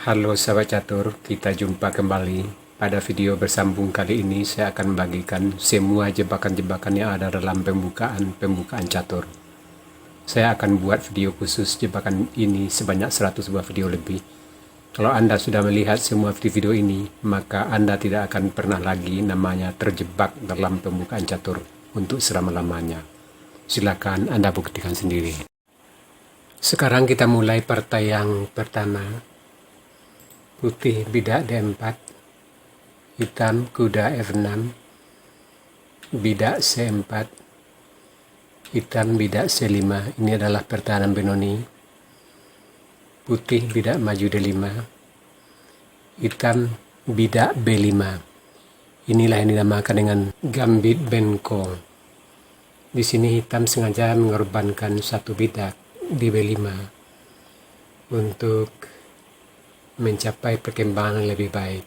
Halo sahabat catur, kita jumpa kembali. Pada video bersambung kali ini saya akan membagikan semua jebakan-jebakan yang ada dalam pembukaan catur. Saya akan buat video khusus jebakan ini sebanyak 100 buah video lebih. Kalau Anda sudah melihat semua video ini, maka Anda tidak akan pernah lagi namanya terjebak dalam pembukaan catur untuk selama-lamanya. Silakan Anda buktikan sendiri. Sekarang kita mulai partai yang pertama. Putih bidak D4, hitam kuda F6, bidak C4, hitam bidak C5. Ini adalah pertahanan Benoni. Putih bidak maju D5, hitam bidak B5. Inilah yang dinamakan dengan gambit Benko. Di sini hitam sengaja mengorbankan satu bidak di B5 untuk mencapai perkembangan lebih baik.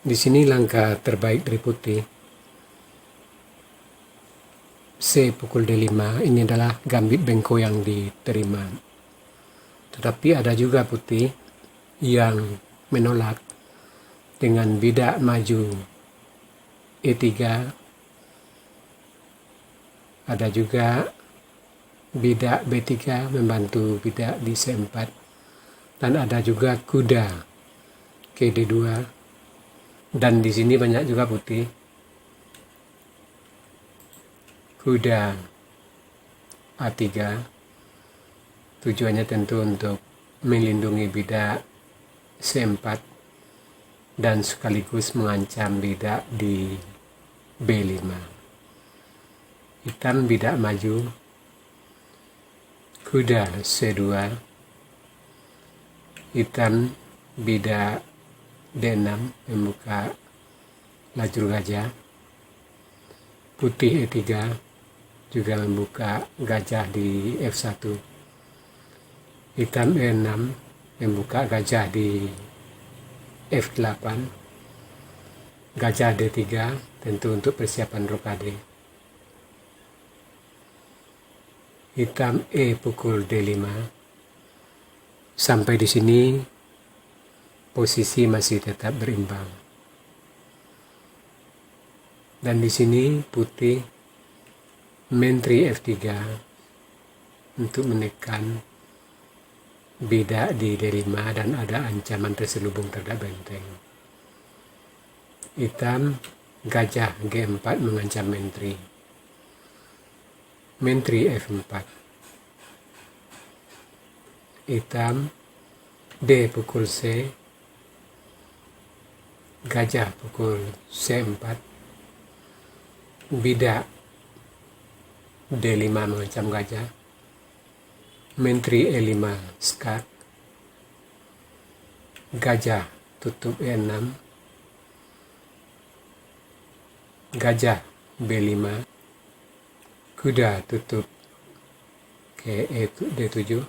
Di sini langkah terbaik dari putih. C pukul D5, ini adalah gambit Benko yang diterima. Tetapi ada juga putih yang menolak dengan bidak maju E3. Ada juga bidak B3 membantu bidak di C4, dan ada juga kuda ke D2, dan di sini banyak juga putih kuda A3. Tujuannya tentu untuk melindungi bidak C4 dan sekaligus mengancam bidak di B5. Hitam bidak maju kuda C2, hitam bidak D6 membuka lajur gajah, putih E3 juga membuka gajah di F1, hitam E6 membuka gajah di F8, gajah D3 tentu untuk persiapan rokade. Hitam E pukul D5. Sampai di sini posisi masih tetap berimbang. Dan di sini putih menteri F3 untuk menekan bidak di D5 dan ada ancaman terselubung terhadap benteng. Hitam gajah G4 mengancam menteri F4. Hitam D pukul C, gajah pukul C4, bidak D5 mengancam gajah, menteri E5 skat, gajah tutup E6, gajah B5, kuda tutup ke D7,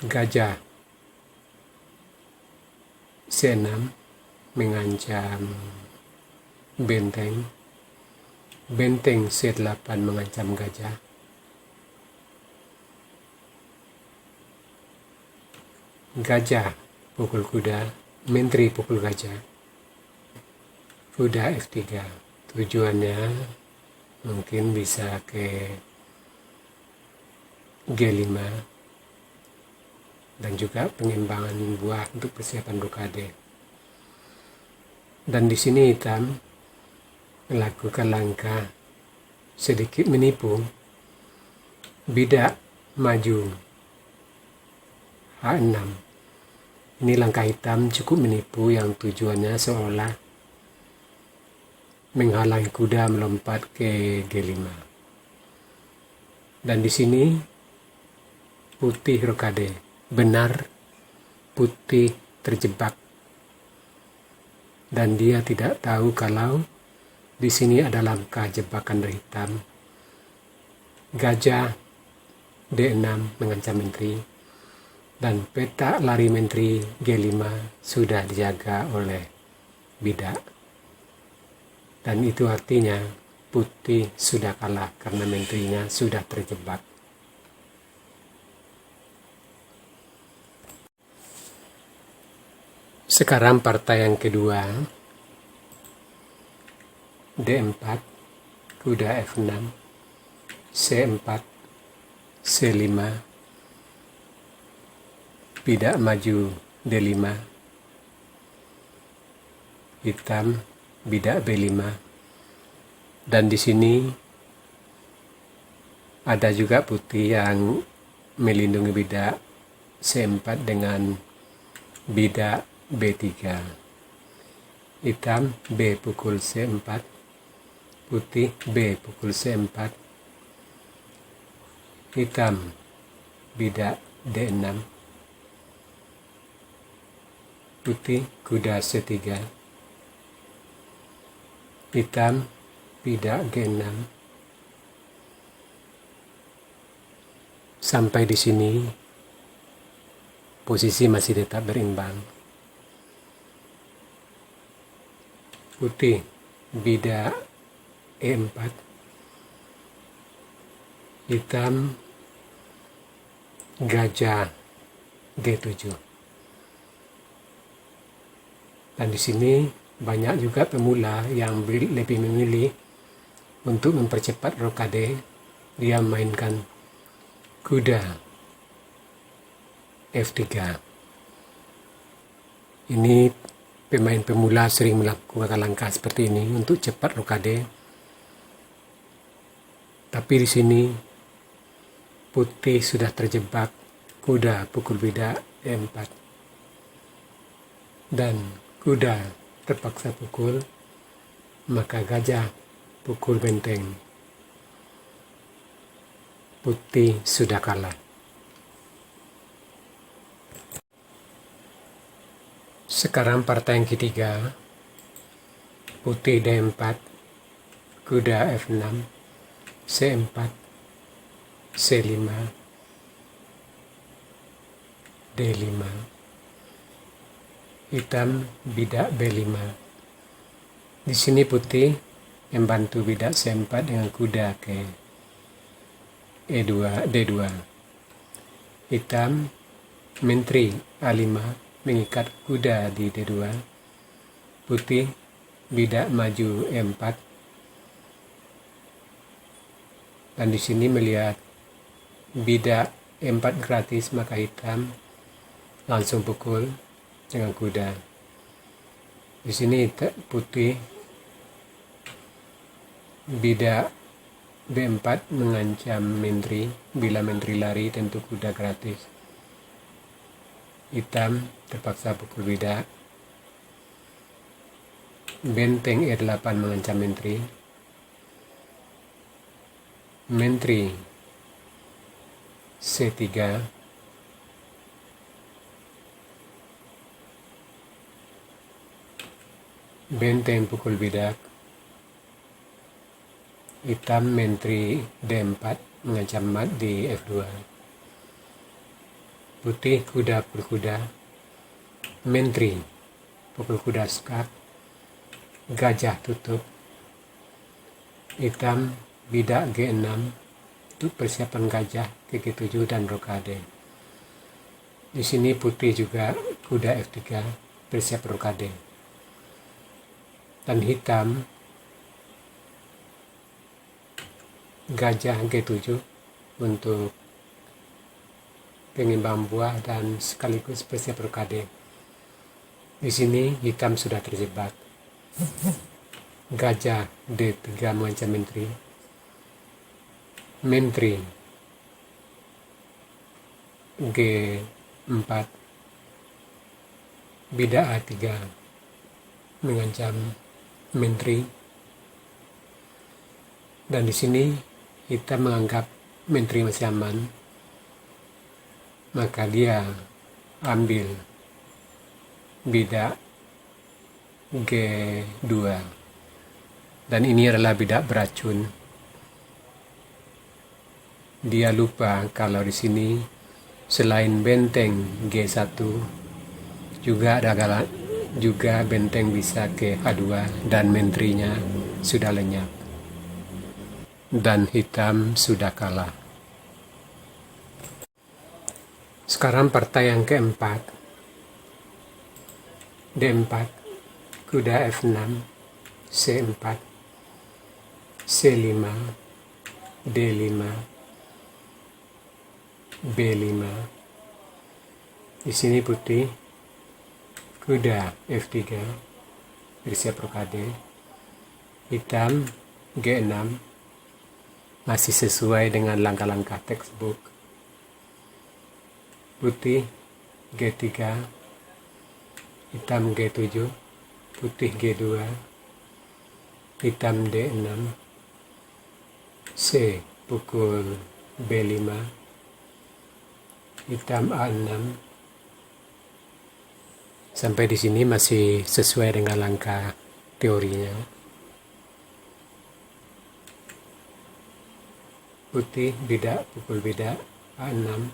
gajah C6 mengancam benteng, benteng C8 mengancam gajah, gajah pukul kuda, menteri pukul gajah, kuda F3. Tujuannya mungkin bisa ke G5 dan juga pengembangan buah untuk persiapan rokade. Dan di sini hitam melakukan langkah sedikit menipu, bidak maju H6. Ini langkah hitam cukup menipu yang tujuannya seolah menghalangi kuda melompat ke G5. Dan di sini putih rokade. Benar, putih terjebak. Dan dia tidak tahu kalau di sini ada langkah jebakan dari hitam. Gajah D6 mengancam menteri. Dan peta lari menteri G5 sudah dijaga oleh bidak. Dan itu artinya putih sudah kalah karena menterinya sudah terjebak. Sekarang partai yang kedua, D4, kuda F6, C4, C5, bidak maju D5, hitam, bidak B5, dan di sini ada juga putih yang melindungi bidak C4 dengan bidak B3. Hitam B pukul C4, putih B pukul C4, hitam bidak D6, putih kuda C3, hitam bidak G6. Sampai di sini posisi masih tetap berimbang. Putih bidak E4, hitam gajah G7. Dan di sini banyak juga pemula yang lebih memilih untuk mempercepat rokade. Dia mainkan kuda F3. Ini pemain pemula sering melakukan langkah seperti ini untuk cepat rokade. Tapi di sini putih sudah terjebak, kuda pukul bidak E4. Dan kuda terpaksa pukul, maka gajah pukul benteng. Putih sudah kalah. Sekarang partai yang ketiga, putih D4, kuda F6, C4, C5, D5, hitam bidak B5. Di sini putih membantu bidak C4 dengan kuda ke E2, D2. Hitam menteri A5 mengikat kuda di D2. Putih bidak maju E4. Dan di sini melihat bidak E4 gratis, maka hitam langsung pukul dengan kuda. Di sini putih bidak B4 mengancam menteri. Bila menteri lari tentu kuda gratis. Hitam terpaksa pukul bidak. Benteng E8 mengancam menteri. Menteri C3. Benteng pukul bidak. Hitam menteri D4 mengancam mat di F2. Putih kuda pukul kuda. Menteri pukul kuda skak. Gajah tutup. Hitam bidak G6 untuk persiapan gajah ke G7 dan rokade. Di sini putih juga kuda F3 bersiap rokade. Dan hitam gajah G7 untuk pengimbang buah dan sekaligus bersiap rokade. Di sini hitam sudah terjebak. Gajah D3 mengancam menteri. Menteri G4, bidak A3 mengancam menteri. Dan di sini hitam menganggap menteri masih aman, maka dia ambil bidak G2. Dan ini adalah bidak beracun. Dia lupa kalau di sini selain benteng G1 juga ada benteng bisa ke H2 dan menterinya sudah lenyap. Dan hitam sudah kalah. Sekarang partai yang keempat, D4, kuda F6, C4, C5, D5, B5. Di sini putih, kuda F3, bersiap rokade, hitam G6, masih sesuai dengan langkah-langkah textbook. Putih G3, hitam G7, putih G2, hitam D6, C pukul B5, hitam A6. Sampai di sini masih sesuai dengan langkah teorinya. Putih bidak pukul bidak A6,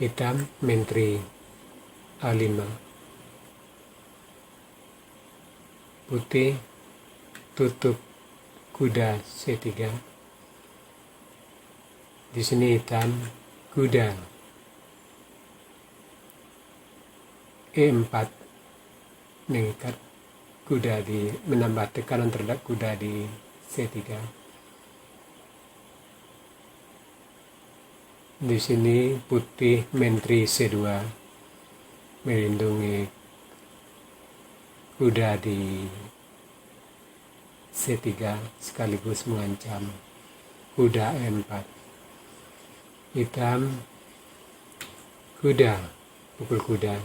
hitam menteri A5, putih tutup kuda C3. Di sini hitam kuda E4 mengikat kuda menambah tekanan terhadap kuda di C3. Di sini putih menteri C2 melindungi kuda di C3 sekaligus mengancam kuda E4. Hitam kuda pukul kuda.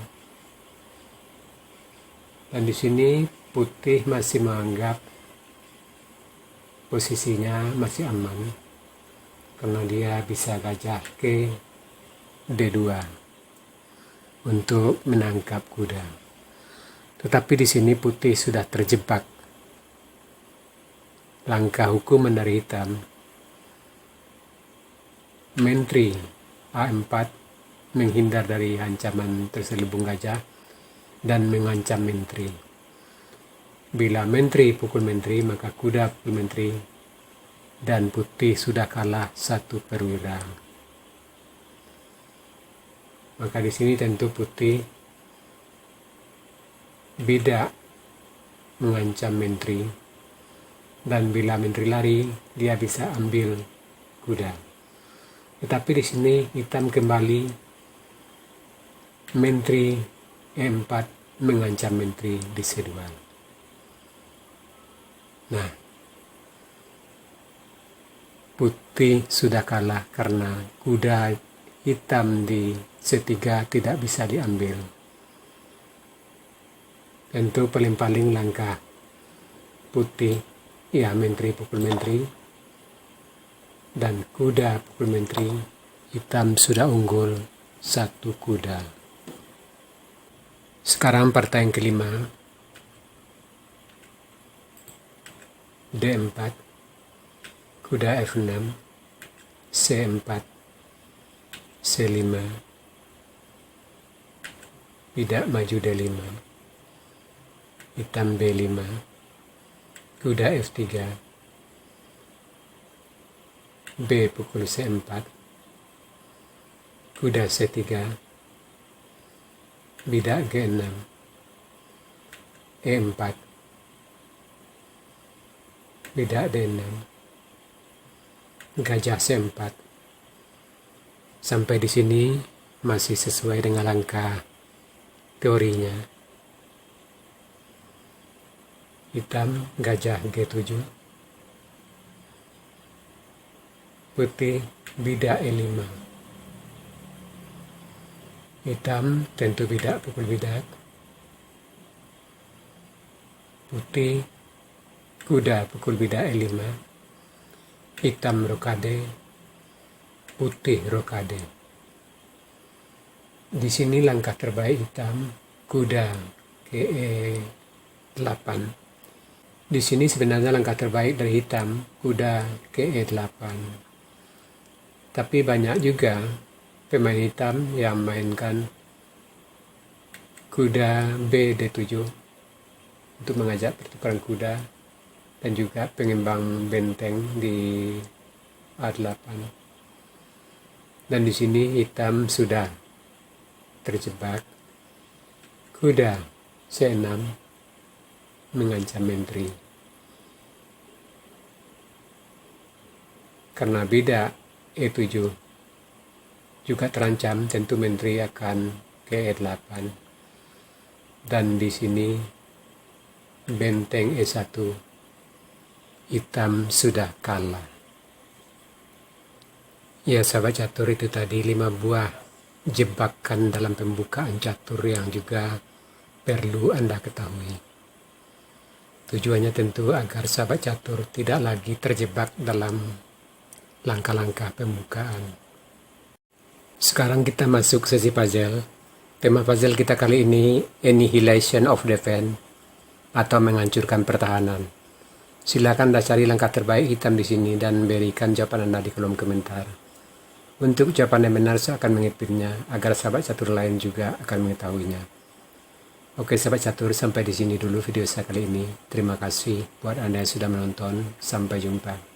Dan di sini putih masih menganggap posisinya masih aman karena dia bisa gajah ke D2 untuk menangkap kuda. Tetapi di sini putih sudah terjebak. Langkah hukuman dari hitam, menteri A4 menghindar dari ancaman terselubung gajah dan mengancam menteri. Bila menteri pukul menteri, maka kuda pukul menteri, dan putih sudah kalah 1 perwira. Maka di sini tentu putih bidak mengancam menteri, dan bila menteri lari, dia bisa ambil kuda. Tetapi di sini hitam kembali, menteri E4 mengancam menteri di C2. Nah, putih sudah kalah karena kuda hitam di C3 tidak bisa diambil. Tentu paling-paling langkah putih, ya menteri pukul menteri, dan kuda pukul menteri, hitam sudah unggul 1 kuda. Sekarang pertanyaan kelima, D4, kuda F6, C4, C5, bidak maju D5, hitam B5, kuda F3, B pukul C4, kuda C3, bidak G6, E4, bidak D6, gajah C4. Sampai di sini masih sesuai dengan langkah teorinya. Hitam gajah G7, putih bidak E5, hitam tentu bidak pukul bidak, putih kuda pukul bidak E5, hitam rokade, putih rokade. Di sini langkah terbaik hitam, kuda ke E8. Di sini sebenarnya langkah terbaik dari hitam, kuda ke E8. Tapi banyak juga pemain hitam yang mainkan kuda B D7 untuk mengajak pertukaran kuda, dan juga pengembang benteng di A8. Dan di sini hitam sudah terjebak. Kuda C6 mengancam menteri. Karena bida E7 juga terancam, tentu menteri akan ke E8. Dan di sini benteng E1 hitam sudah kalah. Ya sahabat catur, itu tadi 5 buah jebakan dalam pembukaan catur yang juga perlu Anda ketahui. Tujuannya tentu agar sahabat catur tidak lagi terjebak dalam langkah-langkah pembukaan. Sekarang kita masuk sesi puzzle. Tema puzzle kita kali ini Annihilation of Defense atau menghancurkan pertahanan. Silakan Anda cari langkah terbaik hitam di sini dan berikan jawaban Anda di kolom komentar. Untuk jawaban yang benar saya akan mengintipnya agar sahabat catur lain juga akan mengetahuinya. Oke sahabat catur, sampai di sini dulu video saya kali ini. Terima kasih buat Anda yang sudah menonton. Sampai jumpa.